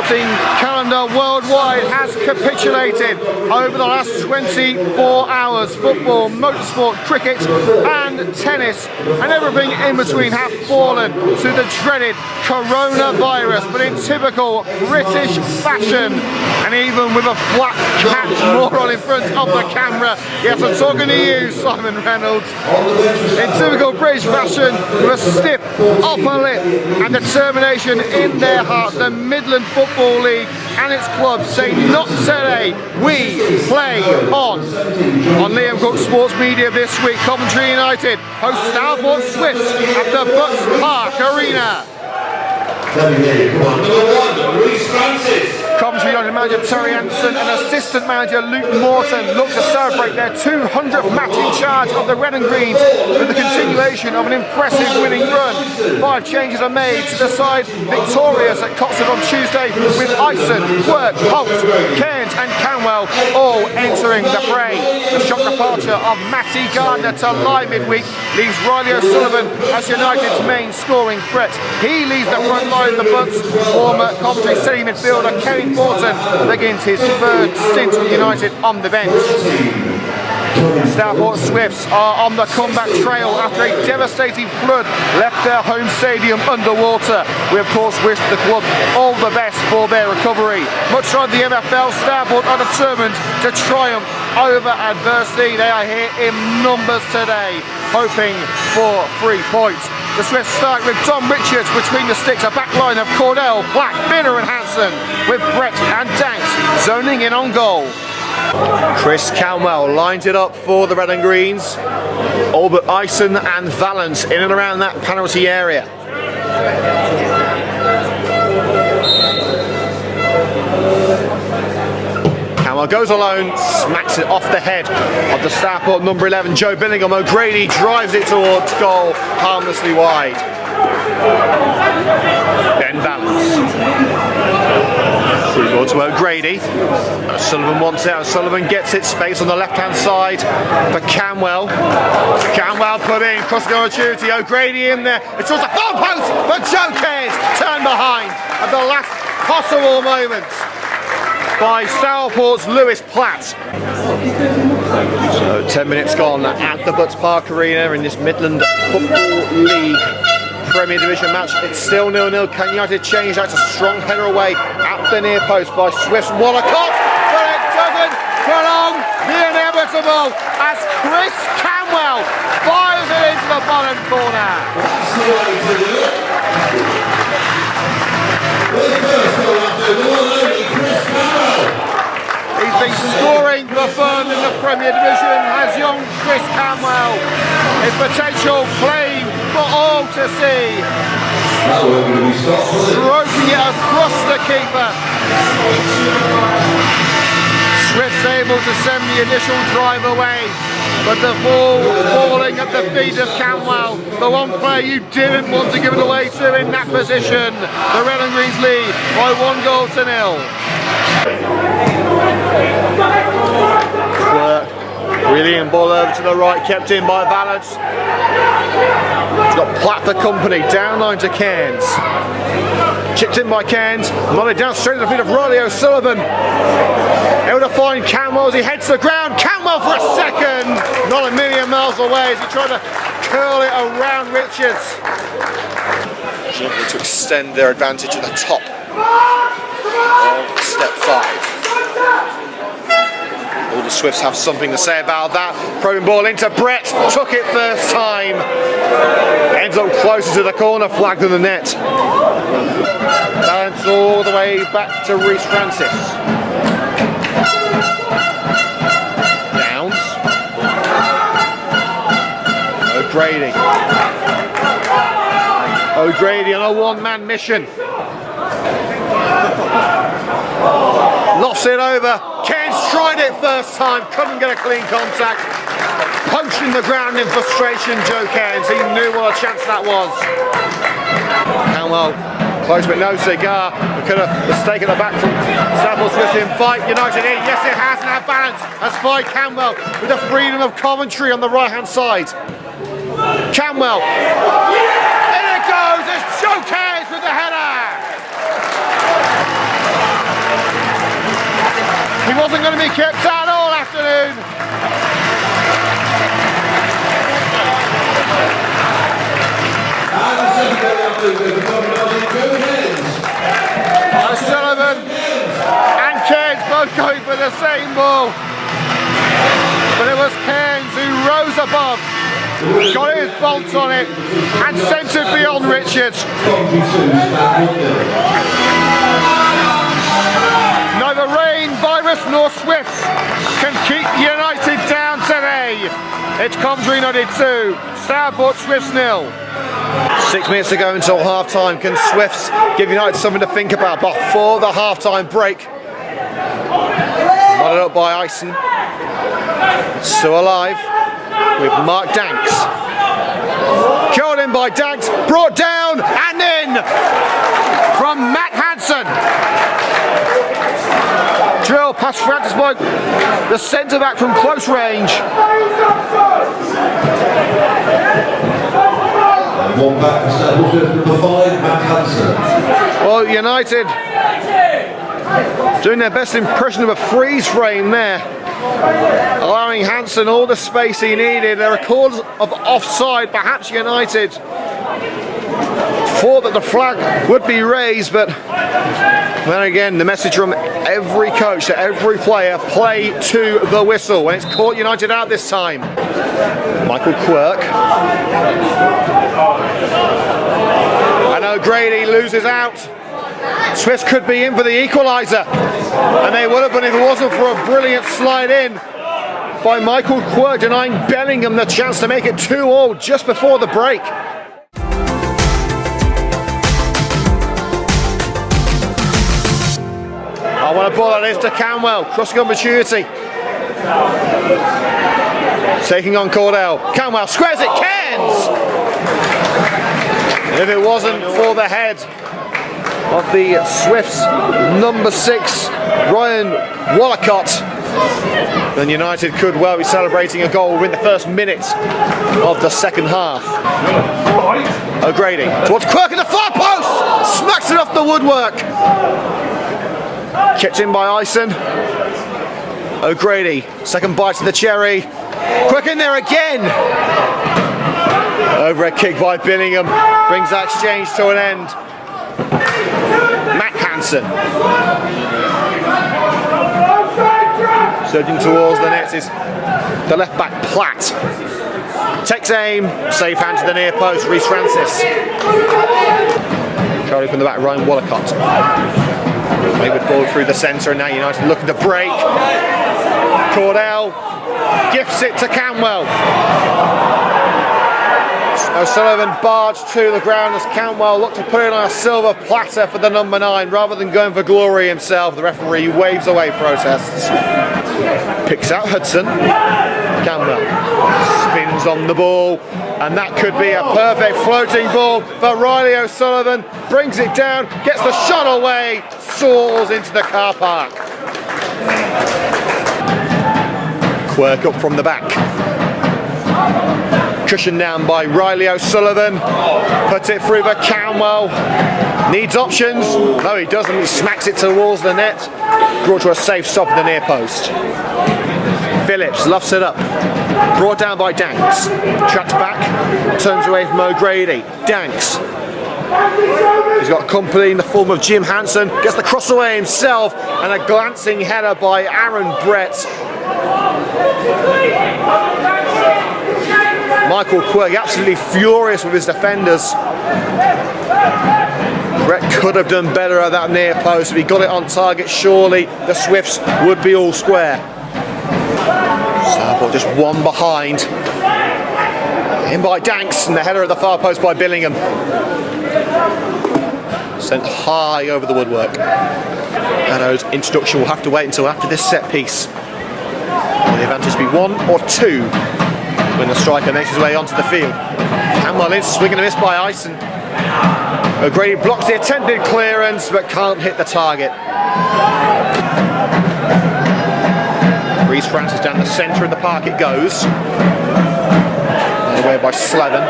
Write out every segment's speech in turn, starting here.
sporting calendar worldwide has capitulated over the last 24 hours. Football, motorsport, cricket and tennis and everything in between have fallen to the dreaded coronavirus, but in typical British fashion, and even with a flat cat moron in front of the camera. Yes, I'm talking to you, Simon Reynolds. In typical British fashion, with a stiff upper lip and determination in their hearts, the Midland Football League and its clubs say not today, we play on. On Liam Cook Sports Media this week, Coventry United host Stourport Swifts at the Butts Park Arena. Coventry United manager Terry Anderson and assistant manager Luke Morton look to celebrate their 200th match in charge of the Red and Greens with the continuation of an impressive winning run. 5 changes are made to the side victorious at Cotswold on Tuesday, with Ison, Quirk, Holt, Cairns and Canwell all entering the fray. The shock departure of Matty Gardner to lie midweek leaves Riley O'Sullivan as United's main scoring threat. He leads the front line of the Butts. Former Coventry City midfielder Kenny Morton begins his 3rd stint with United on the bench. Stourport Swifts are on the comeback trail after a devastating flood left their home stadium underwater. We of course wish the club all the best for their recovery. Much like the MFL, Stourport are determined to triumph over adversity. They are here in numbers today, hoping for 3 points. The Swifts start with Dom Richards between the sticks, a back line of Cordell, Black, Binner and Hanson, with Brett and Danks zoning in on goal. Chris Canwell lines it up for the Red and Greens. All but Ison and Valance in and around that penalty area. Canwell goes alone, smacks it off the head of the Stourport number 11, Joe Billingham. O'Grady drives it towards goal, harmlessly wide. Then Valance. Through ball to O'Grady. Sullivan wants it. Sullivan gets it. Space on the left-hand side for Canwell. Canwell put in. Crossing opportunity. O'Grady in there. It's towards the far post for Joe Cairns. Turned behind at the last possible moment by Stourport's Lewis Platt. So 10 minutes gone at the Butts Park Arena in this Midland Football League Premier Division match. It's still 0-0. Can United change that? It's a strong header away at the near post by Swifts. Wallacott, but it doesn't prolong the inevitable as Chris Canwell fires it into the bottom corner. He's been scoring for fun in the Premier Division as young Chris Canwell. His potential playing for all to see. Stroking it across the keeper. Swifts able to send the initial drive away, but the ball falling at the feet of Canwell, the one player you didn't want to give it away to in that position. The Red and Greens lead by 1-0. Quirk brilliant ball over to the right, kept in by Valance. He's got Platt for company, down line to Cairns. Chipped in by Cairns, volleyed down straight to the feet of Riley O'Sullivan. Able to find Canwell as he heads to the ground. Canwell for a second, not a million miles away as he tried to curl it around Richards. Looking to extend their advantage at the top of step 5. All the Swifts have something to say about that. Probing ball into Brett, took it first time. Ends up closer to the corner, flagged in the net. Balance all the way back to Reece Francis. Downs. O'Grady. O'Grady on a one-man mission. Lost it over. Cairns tried it first time, couldn't get a clean contact. Punching the ground in frustration, Joe Cairns. He knew what a chance that was. Canwell close but no cigar. We could have mistaken the back from Stourport Swifts in fight. United in. Yes, it has now Balance. That's by Canwell with the freedom of Coventry on the right-hand side. Canwell. In it goes. It's Joe Cairns with the header. wasn't going to be kept out all afternoon. O'Sullivan and Cairns both going for the same ball. But it was Cairns who rose above, got his bolts on it and sent it beyond Richards. Neither rain, virus nor Swifts can keep United down today. It's Coventry 92, Stourport Swifts 0. 6 minutes to go until half time. Can Swifts give United something to think about before the half time break? Modded up by Ison. Still alive with Mark Danks. Killed in by Danks, brought down and in from Matt Hansen. Drill past Francis by the centre back from close range. One back to Stourport, number 5, Matt Hansen. Well, United doing their best impression of a freeze frame there, allowing Hansen all the space he needed. There are calls of offside. Perhaps United thought that the flag would be raised, but then again, the message from every coach to every player: play to the whistle. When it's caught United out this time. Michael Quirk. And O'Grady loses out. Swifts could be in for the equaliser, and they would have been if it wasn't for a brilliant slide in by Michael Quirk, denying Bellingham the chance to make it 2-2 just before the break. I want to ball that is to Canwell, crossing opportunity. Taking on Cordell. Canwell squares it, Cairns! If it wasn't for the head of the Swifts number 6, Ryan Wallacott, then United could well be celebrating a goal within the first minute of the second half. O'Grady towards Quirk in the far post! Smacks it off the woodwork. Kicked in by Ison. O'Grady, second bite to the cherry. Quick in there again. Overhead kick by Billingham brings that exchange to an end. Matt Hansen. Surging towards the net is the left back Platt. Takes aim, safe hand to the near post, Reece Francis. Charlie from the back, Ryan Wallacott. Wayward ball through the centre, and now United looking to break. Cordell gifts it to Canwell. O'Sullivan barged to the ground as Canwell looked to put it on a silver platter for the number 9 rather than going for glory himself. The referee waves away protests. Picks out Hudson. Canwell spins on the ball, and that could be a perfect floating ball for Riley O'Sullivan. Brings it down, gets the shot away, soars into the car park. Quirk up from the back. Cushioned down by Riley O'Sullivan. Puts it through for Canwell. Needs options. No, he doesn't. He smacks it towards the net. Brought to a safe stop at the near post. Phillips luffs it up. Brought down by Danks. Tracks back. Turns away from O'Grady. Danks. He's got company in the form of Jim Hansen. Gets the cross away himself. And a glancing header by Aaron Brett. Michael Quirk absolutely furious with his defenders. Brett could have done better at that near post. If he got it on target, surely the Swifts would be all square. Stourport just one behind. In by Danks, and the header at the far post by Billingham. Sent high over the woodwork. Anno's introduction will have to wait until after this set piece. Will the advantage be 1 or 2 when the striker makes his way onto the field? Canwell in, swing and a miss by Ison. O'Grady blocks the attempted clearance but can't hit the target. Reece Francis down the centre of the park it goes. Away by Slevin.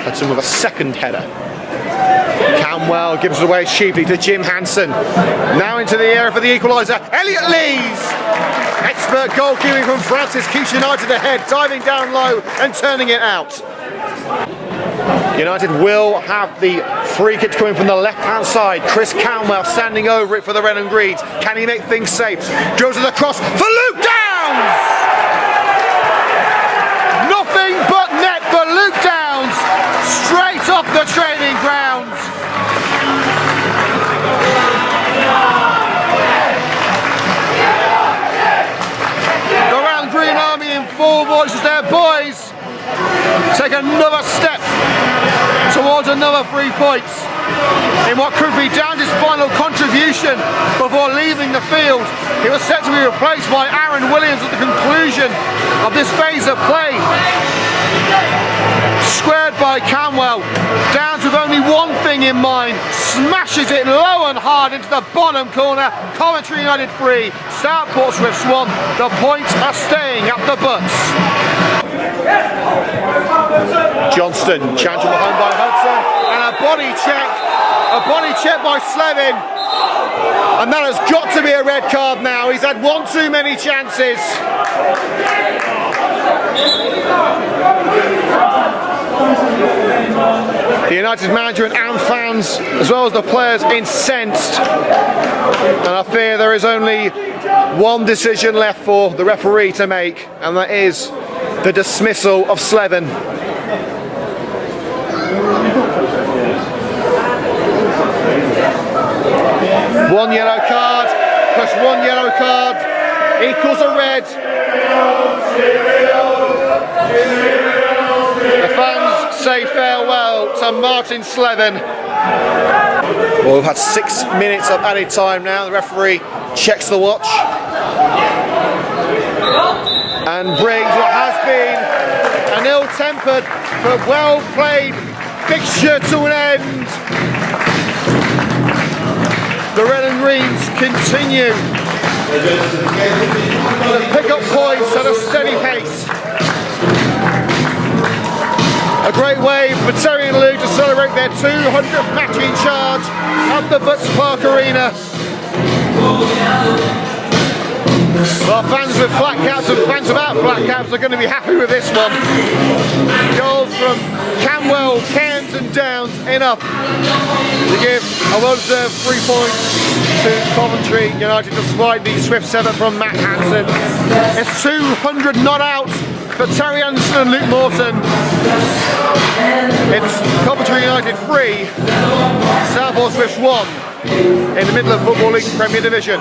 Hudson with a second header. Camwell gives it away cheaply to Jim Hansen. Now into the area for the equaliser. Elliot Lees! Expert goalkeeping from Francis keeps United ahead, diving down low and turning it out. United will have the free kick coming from the left-hand side. Chris Camwell standing over it for the Red and Greens. Can he make things safe? Goes to the cross for Luke Downs! Nothing but net for Luke Downs, straight off the training grounds. The Red and Green Army in full voices there, boys. Take another step towards another 3 points in what could be Downs' final contribution before leaving the field. He was set to be replaced by Aaron Williams at the conclusion of this phase of play. Squared by Camwell. Downs with only one thing in mind, smashes it low and hard into the bottom corner. Coventry United 3, Stourport Swifts 1. The points are staying at the butts. Johnston, challenged from behind by Hudson, and a body check by Slevin, and that has got to be a red card now. He's had one too many chances. The United manager and fans, as well as the players, incensed, and I fear there is only one decision left for the referee to make, and that is the dismissal of Slevin. One yellow card plus one yellow card equals a red. The fans say farewell to Martin Slevin. Well, we've had 6 minutes of added time now. The referee checks the watch and brings what has been an ill-tempered but well-played fixture to an end. The Red and Greens continue to pick up points at a steady pace. A great way for Terry and Lou to celebrate their 200th match in charge at the Butts Park Arena. Well, fans with flat caps and fans without flat caps are going to be happy with this one. Goals from Camwell, Cairns and Downs, enough to give a well-deserved 3 points to Coventry United despite the swift 7 from Matt Hansen. It's 200 not out for Terry Anderson and Luke Morton. It's Coventry United 3, Stourport Swifts 1 in the middle of Football League Premier Division.